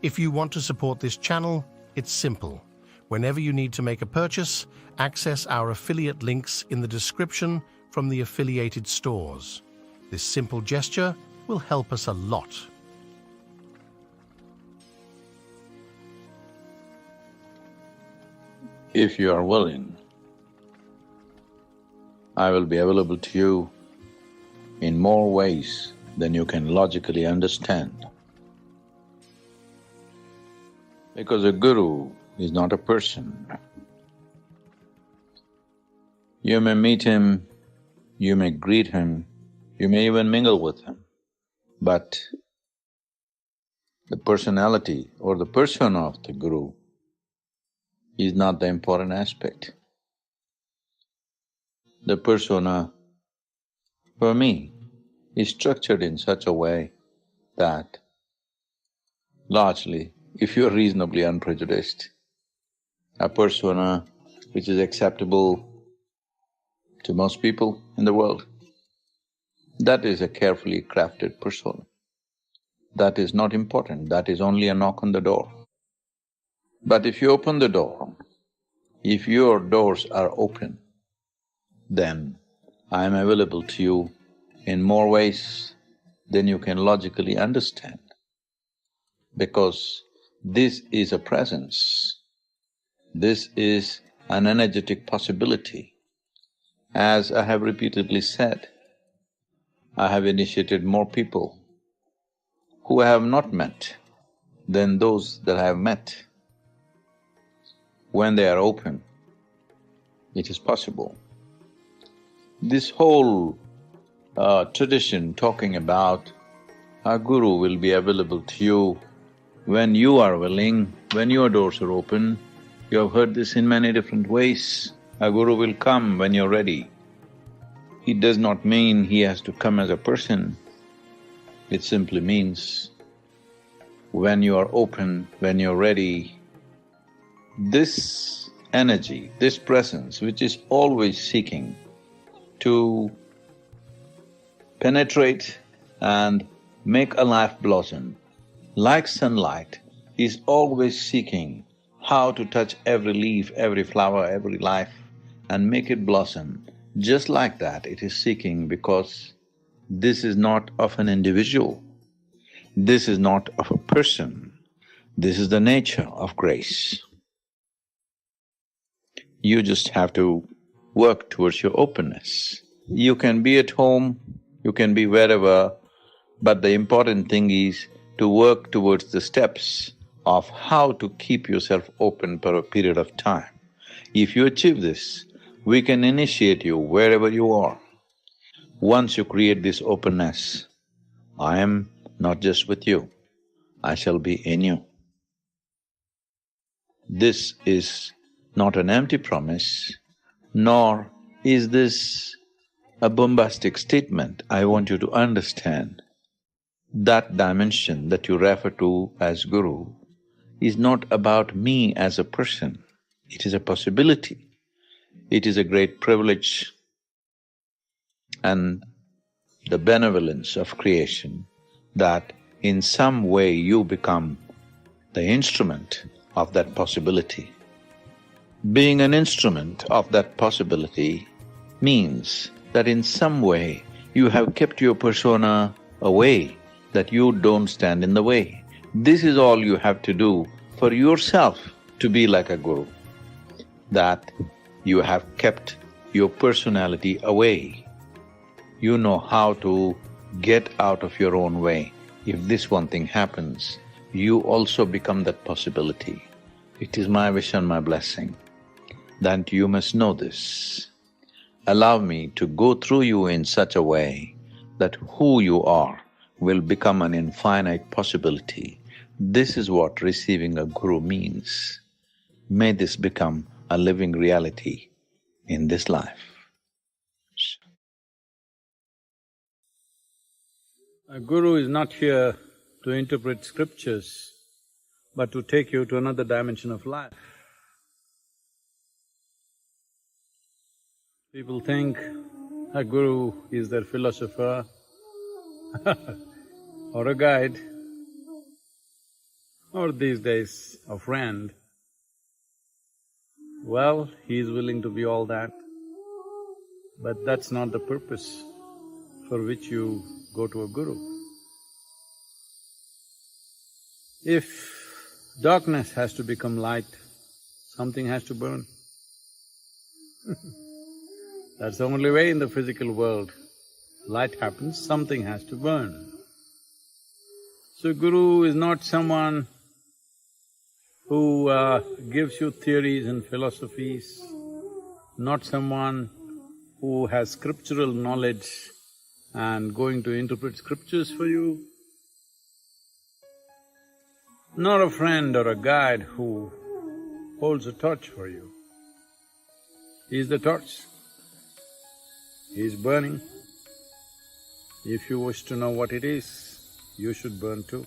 If you want to support this channel, it's simple. Whenever you need to make a purchase, access our affiliate links in the description from the affiliated stores. This simple gesture will help us a lot. If you are willing, I will be available to you in more ways than you can logically understand. Because a guru is not a person. You may meet him, you may greet him, you may even mingle with him, but the personality or the persona of the guru is not the important aspect. The persona, for me, is structured in such a way that largely, if you're reasonably unprejudiced, a persona which is acceptable to most people in the world, that is a carefully crafted persona. That is not important, that is only a knock on the door. But if you open the door, if your doors are open, then I am available to you in more ways than you can logically understand. Because this is a presence, this is an energetic possibility. As I have repeatedly said, I have initiated more people who I have not met than those that I have met. When they are open, it is possible. This whole tradition talking about a guru will be available to you when you are willing, when your doors are open, you have heard this in many different ways. A guru will come when you're ready. It does not mean he has to come as a person. It simply means when you are open, when you're ready, this energy, this presence which is always seeking to penetrate and make a life blossom, like sunlight, is always seeking how to touch every leaf, every flower, every life and make it blossom. Just like that, it is seeking because this is not of an individual, this is not of a person, this is the nature of grace. You just have to work towards your openness. You can be at home, you can be wherever, but the important thing is to work towards the steps of how to keep yourself open for a period of time. If you achieve this, we can initiate you wherever you are. Once you create this openness, I am not just with you, I shall be in you. This is not an empty promise, nor is this a bombastic statement. I want you to understand that dimension that you refer to as guru is not about me as a person, it is a possibility. It is a great privilege and the benevolence of creation that in some way you become the instrument of that possibility. Being an instrument of that possibility means that in some way you have kept your persona away, that you don't stand in the way. This is all you have to do for yourself to be like a guru, that you have kept your personality away. You know how to get out of your own way. If this one thing happens, you also become that possibility. It is my wish and my blessing that you must know this. Allow me to go through you in such a way that who you are will become an infinite possibility. This is what receiving a guru means. May this become a living reality in this life. A guru is not here to interpret scriptures, but to take you to another dimension of life. People think a guru is their philosopher or a guide. or these days a friend, well, he is willing to be all that, but that's not the purpose for which you go to a guru. If darkness has to become light, something has to burn. That's the only way in the physical world. Light happens, something has to burn. So Guru is not someone who gives you theories and philosophies, not someone who has scriptural knowledge and going to interpret scriptures for you, nor a friend or a guide who holds a torch for you. He is the torch. He is burning. If you wish to know what it is, you should burn too.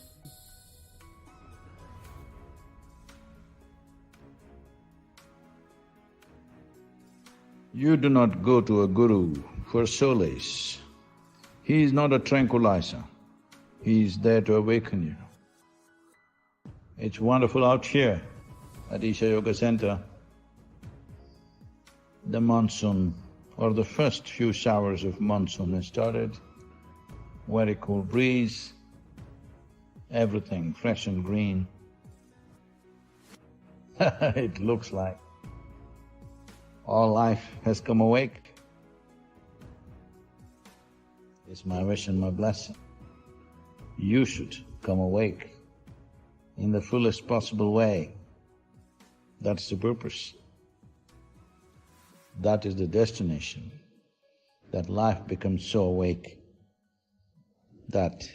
You do not go to a guru for solace. He is not a tranquilizer. He is there to awaken you. It's wonderful out here at Isha Yoga Center. The monsoon or the first few showers of monsoon has started. Very cool breeze, everything fresh and green. It looks like all life has come awake. It's my wish and my blessing. You should come awake in the fullest possible way. That's the purpose. That is the destination, that life becomes so awake that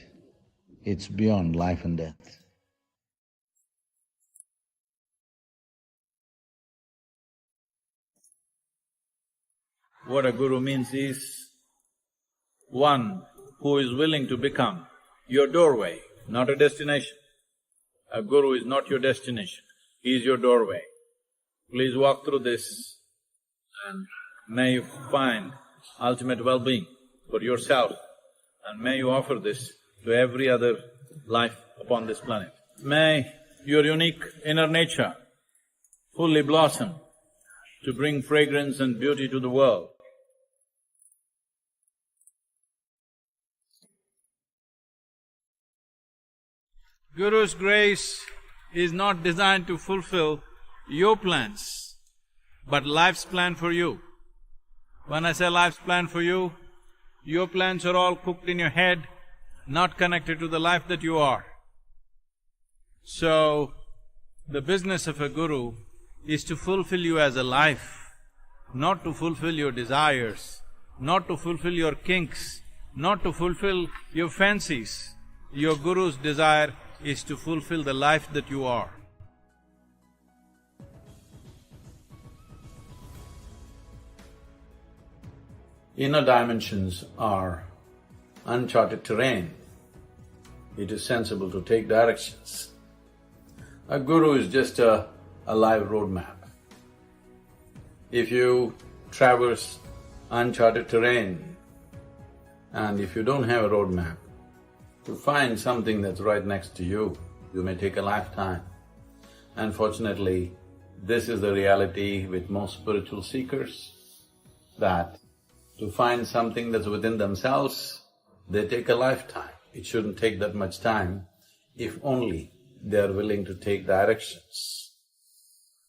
it's beyond life and death. What a guru means is one who is willing to become your doorway, not a destination. A guru is not your destination, he is your doorway. Please walk through this and may you find ultimate well-being for yourself, and may you offer this to every other life upon this planet. May your unique inner nature fully blossom to bring fragrance and beauty to the world. Guru's grace is not designed to fulfill your plans, but life's plan for you. When I say life's plan for you, your plans are all cooked in your head, not connected to the life that you are. So, the business of a guru is to fulfill you as a life, not to fulfill your desires, not to fulfill your kinks, not to fulfill your fancies. Your guru's desire is to fulfill the life that you are. Inner dimensions are uncharted terrain. It is sensible to take directions. A guru is just a live roadmap. If you traverse uncharted terrain and if you don't have a roadmap, to find something that's right next to you, you may take a lifetime. Unfortunately, this is the reality with most spiritual seekers, that to find something that's within themselves, they take a lifetime. It shouldn't take that much time if only they're willing to take directions.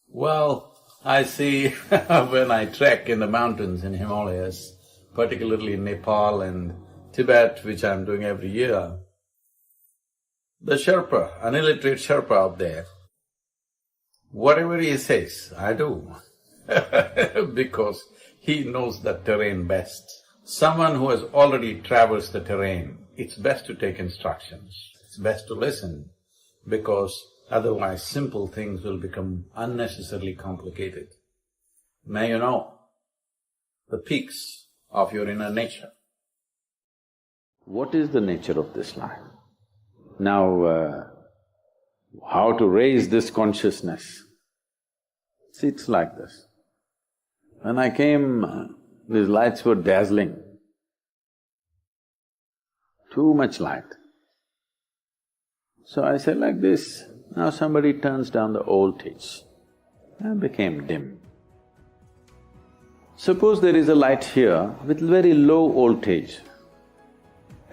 Well, I see when I trek in the mountains in Himalayas, particularly in Nepal and Tibet, which I'm doing every year, the Sherpa, an illiterate Sherpa out there, whatever he says, I do because he knows that terrain best. Someone who has already traversed the terrain, it's best to take instructions, it's best to listen, because otherwise simple things will become unnecessarily complicated. May you know the peaks of your inner nature. What is the nature of this life? Now, how to raise this consciousness? See, it's like this. When I came, these lights were dazzling. Too much light. So I said like this, Now somebody turns down the voltage and became dim. Suppose there is a light here with very low voltage.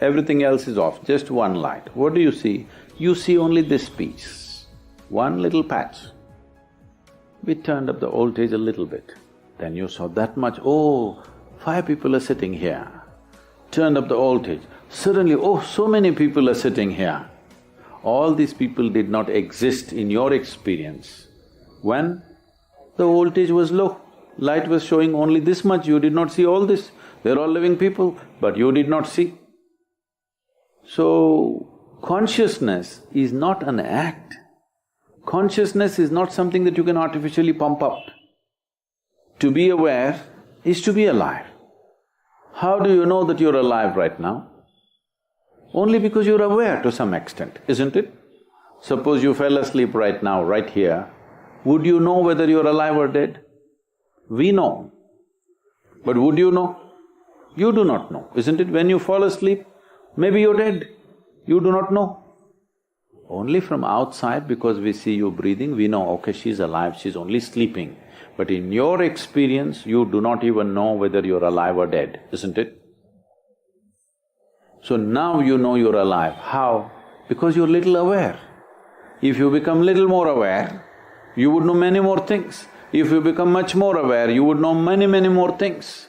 Everything else is off, just one light. What do you see? You see only this piece, one little patch. We turned up the voltage a little bit, then you saw that much, oh, 5 people are sitting here. Turned up the voltage, suddenly, oh, so many people are sitting here. All these people did not exist in your experience when the voltage was low. Light was showing only this much, you did not see all this. They're all living people, but you did not see. So, consciousness is not an act. Consciousness is not something that you can artificially pump up. To be aware is to be alive. How do you know that you're alive right now? Only because you're aware to some extent, isn't it? Suppose you fell asleep right now, right here, would you know whether you're alive or dead? We know. But would you know? You do not know, isn't it? When you fall asleep, maybe you're dead, you do not know. Only from outside, because we see you breathing, we know, okay, she's alive, she's only sleeping. But in your experience, you do not even know whether you're alive or dead, isn't it? So now you know you're alive. How? Because you're little aware. If you become little more aware, you would know many more things. If you become much more aware, you would know many, many more things.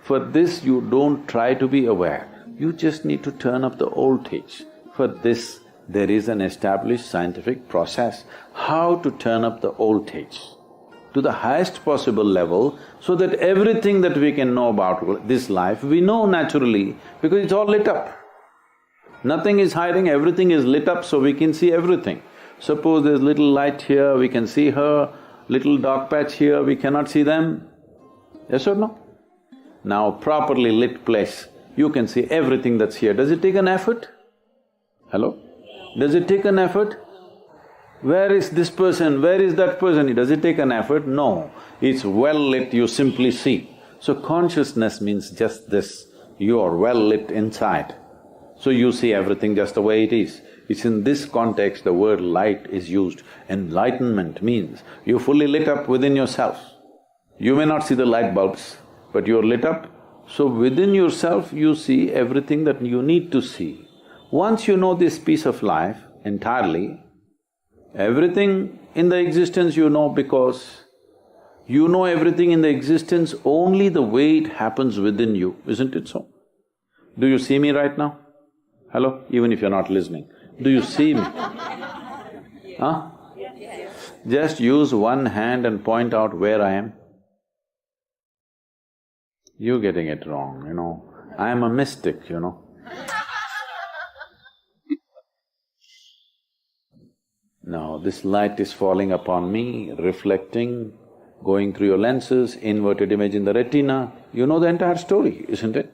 For this, you don't try to be aware, you just need to turn up the voltage. For this, there is an established scientific process, how to turn up the voltage to the highest possible level so that everything that we can know about this life, we know naturally because it's all lit up. Nothing is hiding, everything is lit up so we can see everything. Suppose there's little light here, we can see her, little dark patch here, we cannot see them. Yes or no? Now, properly lit place, you can see everything that's here. Does it take an effort? Hello? Does it take an effort? Where is this person? Where is that person? Does it take an effort? No. It's well lit, you simply see. So consciousness means just this, you are well lit inside. So you see everything just the way it is. It's in this context the word light is used. Enlightenment means you're fully lit up within yourself. You may not see the light bulbs, but you're lit up. So within yourself you see everything that you need to see. Once you know this piece of life entirely, everything in the existence you know because you know everything in the existence only the way it happens within you, isn't it so? Do you see me right now? Hello? Even if you're not listening, do you see me? Huh? Just use one hand and point out where I am. You're getting it wrong, you know. I am a mystic, you know. Now, this light is falling upon me, reflecting, going through your lenses, inverted image in the retina. You know the entire story, isn't it?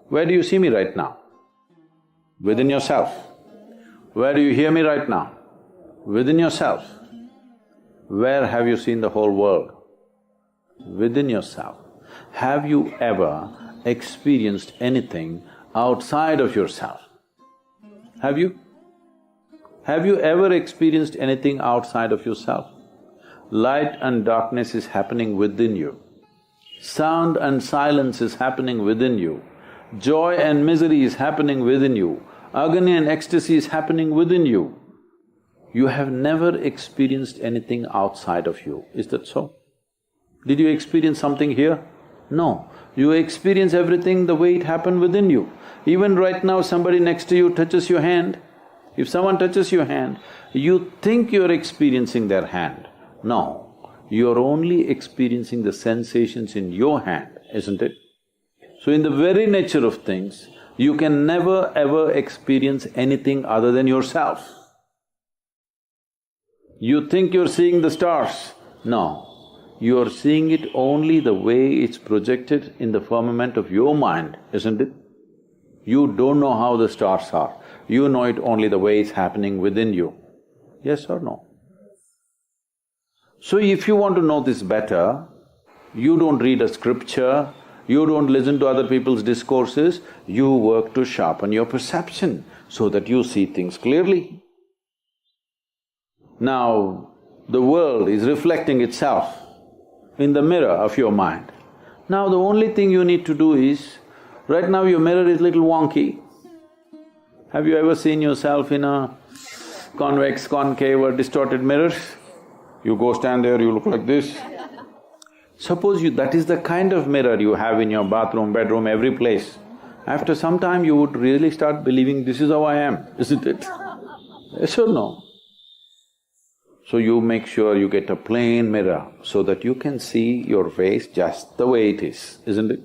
Where do you see me right now? Within yourself. Where do you hear me right now? Within yourself. Where have you seen the whole world? Within yourself. Have you ever experienced anything outside of yourself? Have you? Have you ever experienced anything outside of yourself? Light and darkness is happening within you. Sound and silence is happening within you. Joy and misery is happening within you. Agony and ecstasy is happening within you. You have never experienced anything outside of you, is that so? Did you experience something here? No. You experience everything the way it happened within you. Even right now, somebody next to you touches your hand. If someone touches your hand, you think you're experiencing their hand. No, you're only experiencing the sensations in your hand, isn't it? So in the very nature of things, you can never ever experience anything other than yourself. You think you're seeing the stars. No, you're seeing it only the way it's projected in the firmament of your mind, isn't it? You don't know how the stars are. You know it only the way it's happening within you. Yes or no? So if you want to know this better, you don't read a scripture, you don't listen to other people's discourses, you work to sharpen your perception so that you see things clearly. Now, the world is reflecting itself in the mirror of your mind. Now the only thing you need to do is, right now your mirror is little wonky. Have you ever seen yourself in a convex, concave or distorted mirrors? You go stand there, you look like this. Suppose that is the kind of mirror you have in your bathroom, bedroom, every place. After some time you would really start believing, this is how I am, isn't it? Yes or no? So you make sure you get a plain mirror so that you can see your face just the way it is, isn't it?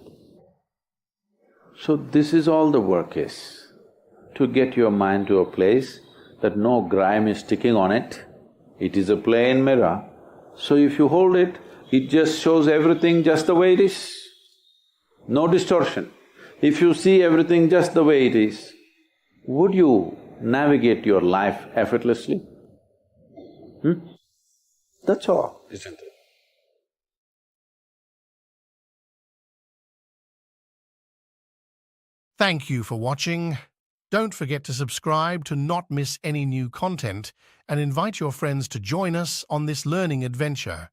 So this is all the work is, to get your mind to a place that no grime is sticking on it. It is a plain mirror, so if you hold it, it just shows everything just the way it is, no distortion. If you see everything just the way it is, would you navigate your life effortlessly? That's all, isn't it? Thank you for watching. Don't forget to subscribe to not miss any new content and invite your friends to join us on this learning adventure.